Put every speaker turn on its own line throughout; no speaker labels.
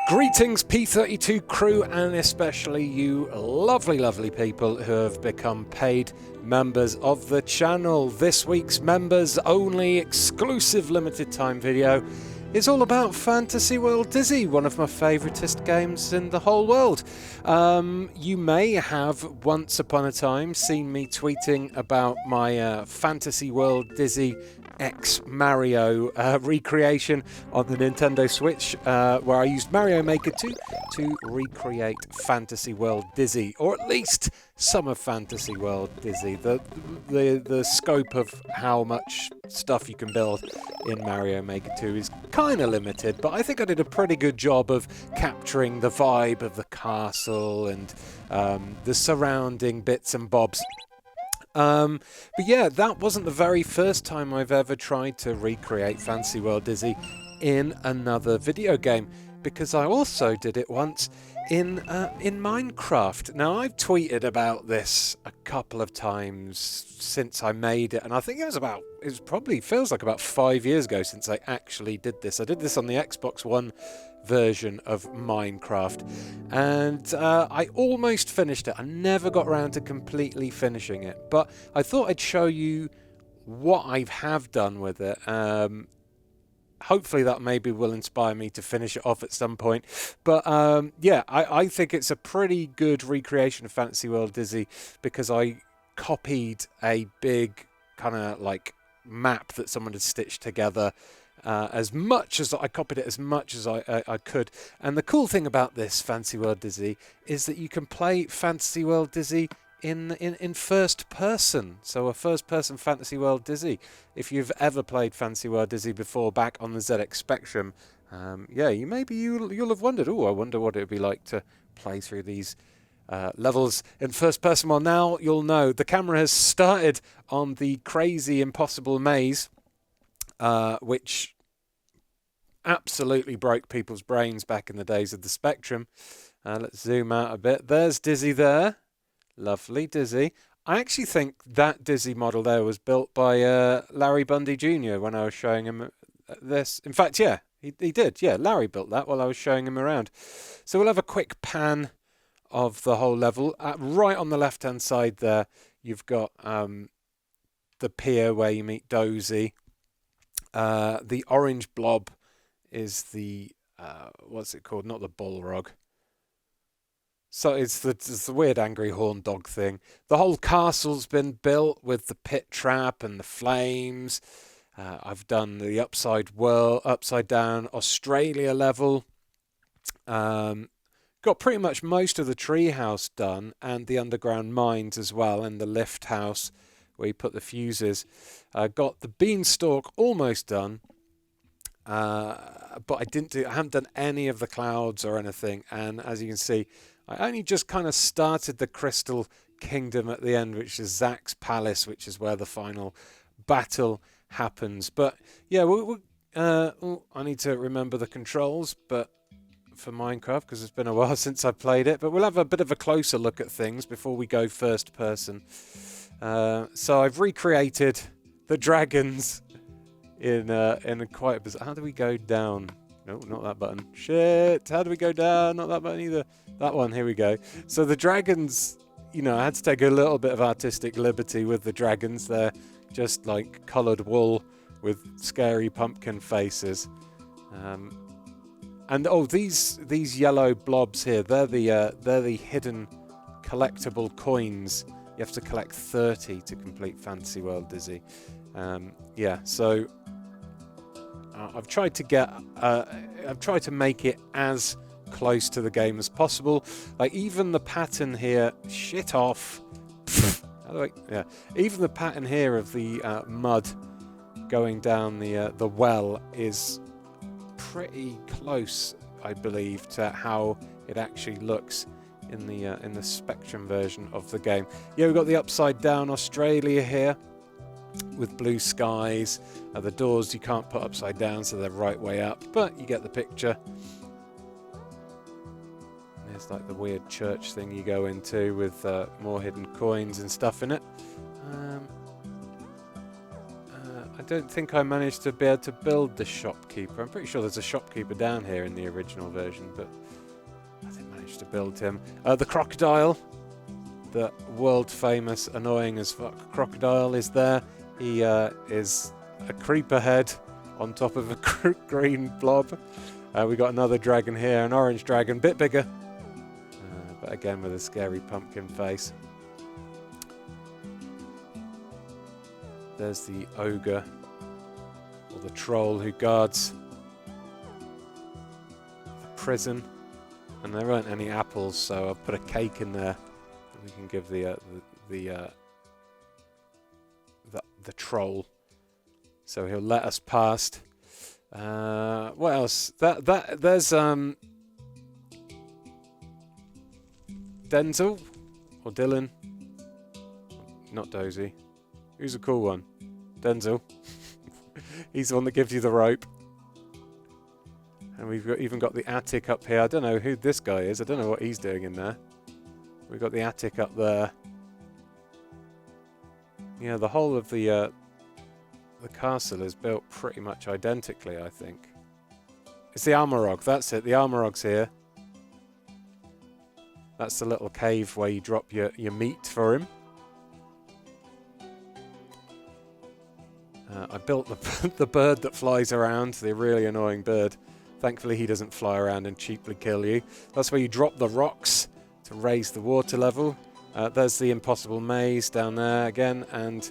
Greetings P32 crew, and especially you lovely, lovely people who have become paid members of the channel. This week's members only exclusive limited time video is all about Fantasy World Dizzy, one of my favouriteest games in the whole world. You may have once upon a time seen me tweeting about my Fantasy World Dizzy X Mario recreation on the Nintendo Switch, where I used Mario Maker 2 to recreate Fantasy World Dizzy, or at least some of Fantasy World Dizzy. The scope of how much stuff you can build in Mario Maker 2 is kind of limited, but I think I did a pretty good job of capturing the vibe of the castle and the surrounding bits and bobs. But yeah, that wasn't the very first time I've ever tried to recreate Fantasy World Dizzy in another video game, because I also did it once in Minecraft. Now, I've tweeted about this a couple of times since I made it, and I think it probably feels like about 5 years ago since I actually did this. I did this on the Xbox One version of Minecraft, and I almost finished it. I never got around to completely finishing it, but I thought I'd show you what I have done with it. Hopefully that maybe will inspire me to finish it off at some point. But yeah, I think it's a pretty good recreation of Fantasy World Dizzy, because I copied a big kind of like map that someone had stitched together. As much as I copied it, as much as I could. And the cool thing about this Fantasy World Dizzy is that you can play Fantasy World Dizzy in first person. So a first person Fantasy World Dizzy. If you've ever played Fantasy World Dizzy before back on the ZX Spectrum, yeah, you'll have wondered, oh, I wonder what it would be like to play through these levels in first person. Well, now you'll know. The camera has started on the crazy impossible maze, which absolutely broke people's brains back in the days of the Spectrum. Let's zoom out a bit. There's Dizzy there. Lovely Dizzy. I actually think that Dizzy model there was built by Larry Bundy Jr. when I was showing him this. In fact, yeah, he did. Yeah, Larry built that while I was showing him around. So we'll have a quick pan of the whole level. Right on the left-hand side there, you've got the pier where you meet Dozy. The orange blob is the, what's it called? Not the Balrog. So it's the weird angry horn dog thing. The whole castle's been built with the pit trap and the flames. I've done the upside down Australia level. Got pretty much most of the treehouse done, and the underground mines as well, and the lift house where you put the fuses. Got the beanstalk almost done, but I haven't done any of the clouds or anything. And as you can see, I only just kind of started the Crystal Kingdom at the end, which is Zack's palace, which is where the final battle happens. But yeah, I need to remember the controls, but for Minecraft, because it's been a while since I played it. But we'll have a bit of a closer look at things before we go first person. So I've recreated the dragons in a quite a bizarre. How do we go down? No, not that button. Shit! How do we go down? Not that button either. That one. Here we go. So the dragons, you know, I had to take a little bit of artistic liberty with the dragons. They're just like coloured wool with scary pumpkin faces. And oh, these yellow blobs here, they're the hidden collectible coins. You have to collect 30 to complete Fantasy World Dizzy. Yeah, so I've tried to make it as close to the game as possible. Like even the pattern here, shit off. Yeah, even the pattern here of the mud going down the well is pretty close, I believe, to how it actually looks in the Spectrum version of the game. Yeah, we've got the upside down Australia here with blue skies. The doors you can't put upside down, so they're right way up, but you get the picture. There's like the weird church thing you go into with more hidden coins and stuff in it. I don't think I managed to be able to build the Shopkeeper. I'm pretty sure there's a Shopkeeper down here in the original version, but I didn't manage to build him. The crocodile, the world famous annoying as fuck crocodile, is there. He is a creeper head on top of a green blob. We got another dragon here, an orange dragon, bit bigger, but again with a scary pumpkin face. There's the ogre, or the troll who guards the prison. And there weren't any apples, so I'll put a cake in there. And we can give the troll, so he'll let us past. What else? There's Denzel or Dylan, not Dozy. Who's a cool one? Denzel. He's the one that gives you the rope. And we've even got the attic up here. I don't know who this guy is. I don't know what he's doing in there. We've got the attic up there. Yeah, the whole of the castle is built pretty much identically, I think. It's the Armorog. That's it. The Armorog's here. That's the little cave where you drop your meat for him. I built the bird that flies around, the really annoying bird. Thankfully he doesn't fly around and cheaply kill you. That's where you drop the rocks to raise the water level. There's the impossible maze down there again, and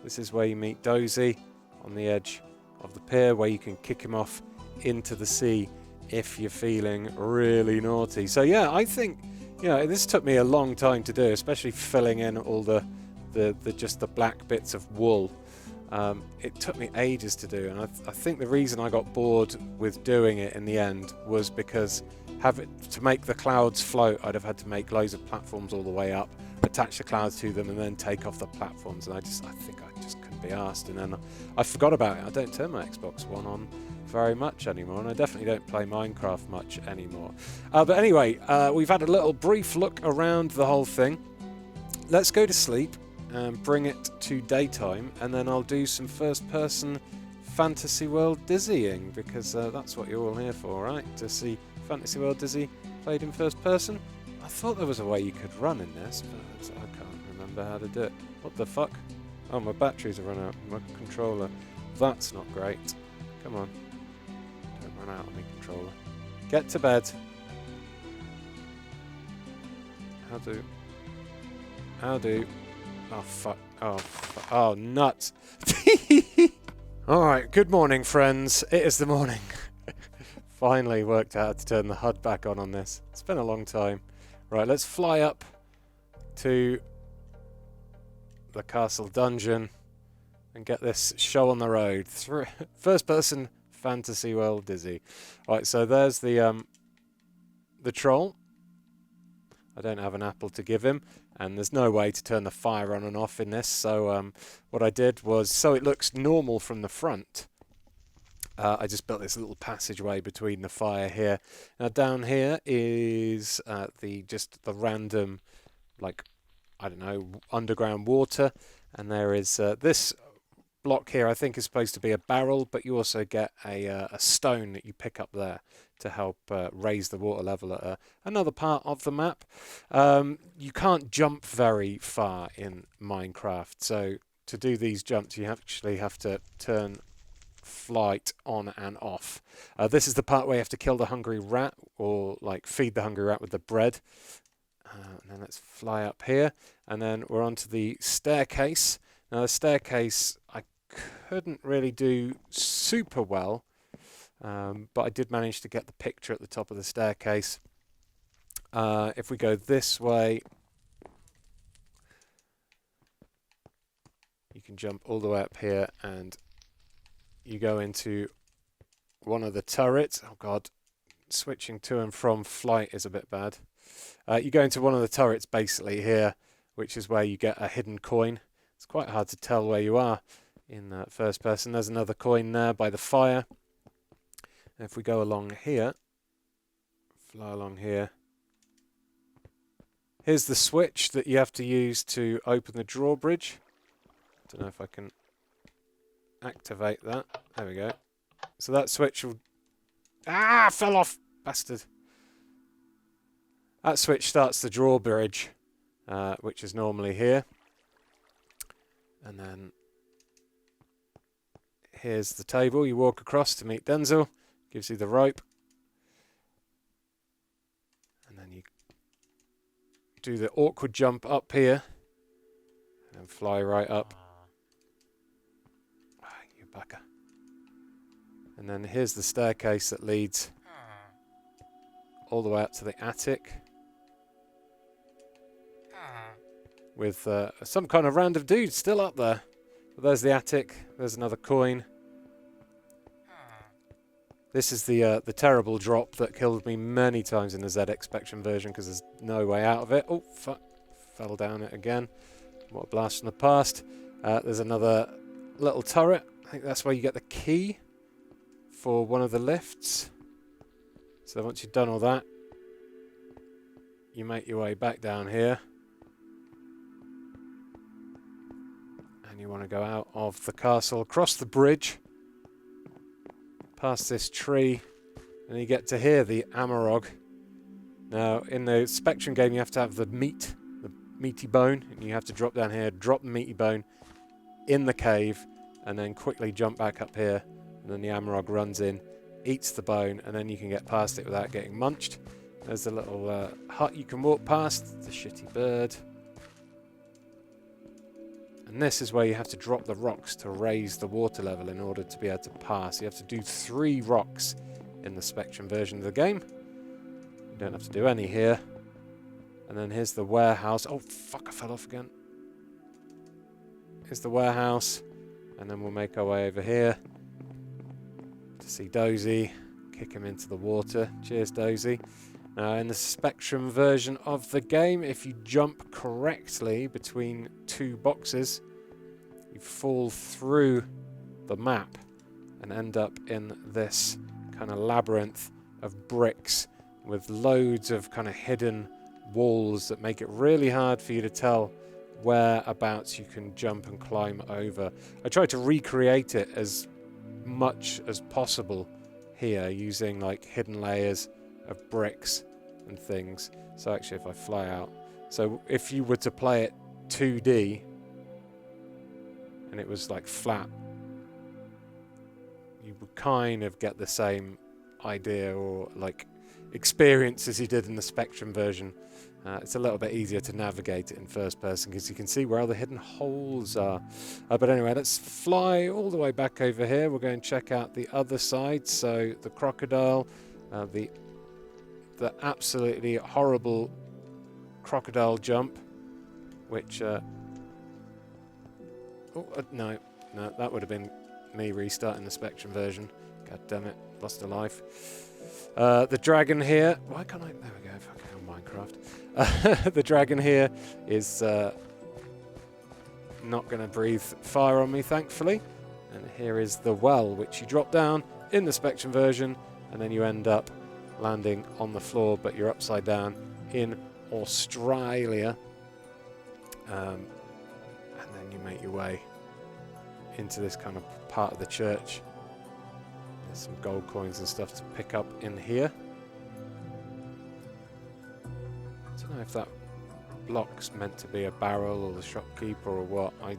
this is where you meet Dozy on the edge of the pier, where you can kick him off into the sea if you're feeling really naughty. So yeah, I think, you know, this took me a long time to do, especially filling in all the just the black bits of wool. It took me ages to do, and I think the reason I got bored with doing it in the end was because to make the clouds float, I'd have had to make loads of platforms all the way up, attach the clouds to them, and then take off the platforms. And I think I just couldn't be arsed, and then I forgot about it. I don't turn my Xbox One on very much anymore, and I definitely don't play Minecraft much anymore. But anyway, we've had a little brief look around the whole thing. Let's go to sleep and bring it to daytime, and then I'll do some first-person Fantasy World dizzying, because that's what you're all here for, right? To see Fantasy World Dizzy played in first person. I thought there was a way you could run in this, but I can't remember how to do it. What the fuck? Oh, my batteries have run out. My controller. That's not great. Come on. Don't run out on my controller. Get to bed. How do... Oh, fuck. Oh, nuts. Alright, good morning, friends. It is the morning. Finally worked out how to turn the HUD back on this. It's been a long time. Right, let's fly up to the castle dungeon and get this show on the road. First person Fantasy World Dizzy. Alright, so there's the troll. I don't have an apple to give him, and there's no way to turn the fire on and off in this, so what I did was, so it looks normal from the front, I just built this little passageway between the fire here. Now down here is just the random, like, I don't know, underground water, and there is this block here I think is supposed to be a barrel, but you also get a stone that you pick up there to help raise the water level at another part of the map. You can't jump very far in Minecraft, so to do these jumps you actually have to turn flight on and off. This is the part where you have to kill the hungry rat, or like feed the hungry rat with the bread. And then let's fly up here, and then we're onto the staircase. Now the staircase I couldn't really do super well, but I did manage to get the picture at the top of the staircase. If we go this way, you can jump all the way up here, and you go into one of the turrets. Oh god, switching to and from flight is a bit bad. You go into one of the turrets basically here, which is where you get a hidden coin. It's quite hard to tell where you are in first person. There's another coin there by the fire. And if we go along here, fly along here, here's the switch that you have to use to open the drawbridge. I don't know if I can... activate that. There we go. So that switch will... Ah! Fell off! Bastard. That switch starts the drawbridge, which is normally here. And then here's the table. You walk across to meet Denzel. Gives you the rope. And then you do the awkward jump up here. And fly right up. Ah, you bugger. And then here's the staircase that leads all the way up to the attic. With some kind of random dude still up there. But there's the attic. There's another coin. This is the terrible drop that killed me many times in the ZX Spectrum version because there's no way out of it. Oh, fuck. Fell down it again. What a blast from the past. There's another little turret. I think that's where you get the key for one of the lifts. So once you've done all that, you make your way back down here. And you want to go out of the castle, across the bridge, past this tree, and you get to here, the Amarok. Now, in the Spectrum game, you have to have the meaty bone, and you have to drop down here, drop the meaty bone in the cave, and then quickly jump back up here, and then the Amarok runs in, eats the bone, and then you can get past it without getting munched. There's a little hut you can walk past, the shitty bird. And this is where you have to drop the rocks to raise the water level in order to be able to pass. You have to do 3 rocks in the Spectrum version of the game. You don't have to do any here. And then here's the warehouse. Oh, fuck, I fell off again. Here's the warehouse. And then we'll make our way over here to see Dozy. Kick him into the water. Cheers, Dozy. Now, in the Spectrum version of the game, if you jump correctly between 2 boxes, you fall through the map and end up in this kind of labyrinth of bricks with loads of kind of hidden walls that make it really hard for you to tell whereabouts you can jump and climb over. I tried to recreate it as much as possible here using like hidden layers of bricks and things. So actually if I fly out, so if you were to play it 2D and it was like flat, you would kind of get the same idea or like experience as you did in the Spectrum version. It's a little bit easier to navigate it in first person because you can see where all the hidden holes are. But anyway, let's fly all the way back over here. We'll go and check out the other side. So the crocodile, the absolutely horrible crocodile jump, which no, that would have been me restarting the Spectrum version. God damn it, lost a life. The dragon here, why can't I, there we go, fucking hell, Minecraft. The dragon here is not going to breathe fire on me, thankfully. And here is the well, which you drop down in the Spectrum version, and then you end up landing on the floor, but you're upside down in Australia. And then you make your way into this kind of part of the church. There's some gold coins and stuff to pick up in here. I don't know if that block's meant to be a barrel or the shopkeeper or what. I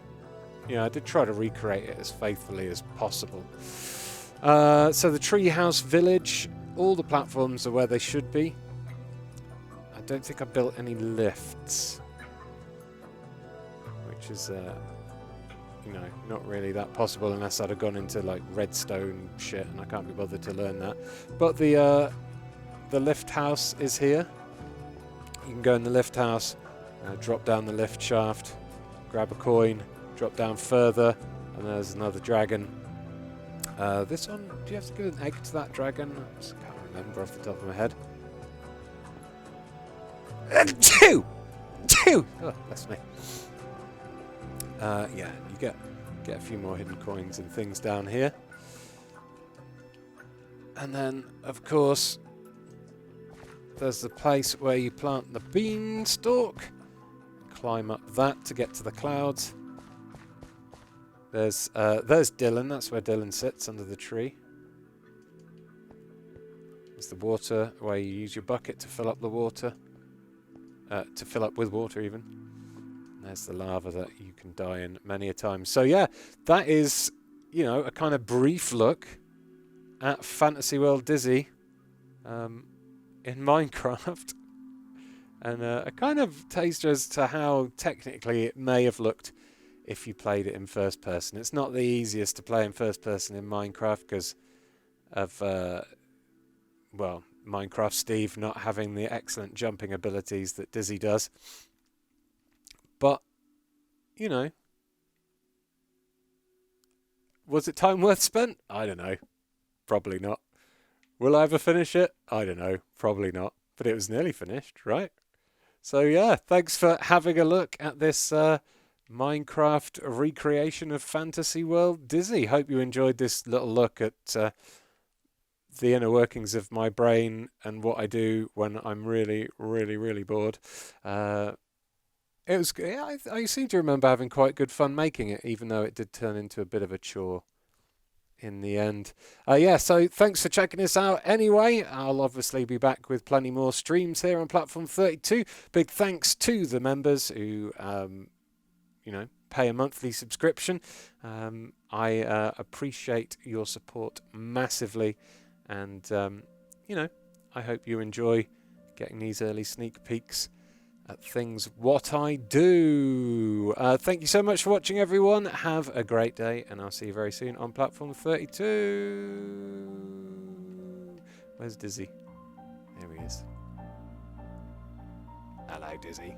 did try to recreate it as faithfully as possible. So the treehouse village, all the platforms are where they should be. I don't think I built any lifts, which is not really that possible unless I'd have gone into like redstone shit, and I can't be bothered to learn that. But the lift house is here. You can go in the lift house, drop down the lift shaft, grab a coin, drop down further, and there's another dragon. This one, do you have to give an egg to that dragon? I just can't remember off the top of my head. Two! Oh, that's me. Yeah, you get a few more hidden coins and things down here. And then, of course, there's the place where you plant the beanstalk. Climb up that to get to the clouds. There's Dylan. That's where Dylan sits, under the tree. There's the water, where you use your bucket to fill up the water. To fill up with water, even. And there's the lava that you can die in many a time. So yeah, that is, you know, a kind of brief look at Fantasy World Dizzy in Minecraft. And a kind of taster as to how technically it may have looked if you played it in first person. It's not the easiest to play in first person in Minecraft because of, well, Minecraft Steve not having the excellent jumping abilities that Dizzy does. But, you know, was it time worth spent? I don't know. Probably not. Will I ever finish it? I don't know. Probably not. But it was nearly finished, right? So yeah, thanks for having a look at this Minecraft recreation of Fantasy World Dizzy. Hope you enjoyed this little look at the inner workings of my brain and what I do when I'm really, really, really bored. It was. Yeah, I seem to remember having quite good fun making it, even though it did turn into a bit of a chore in the end. Yeah, so thanks for checking this out anyway. I'll obviously be back with plenty more streams here on Platform 32. Big thanks to the members who, you know, pay a monthly subscription. I appreciate your support massively, and, you know, I hope you enjoy getting these early sneak peeks at things what I do. Thank you so much for watching, everyone. Have a great day, and I'll see you very soon on Platform 32. Where's Dizzy? There he is. Hello, Dizzy.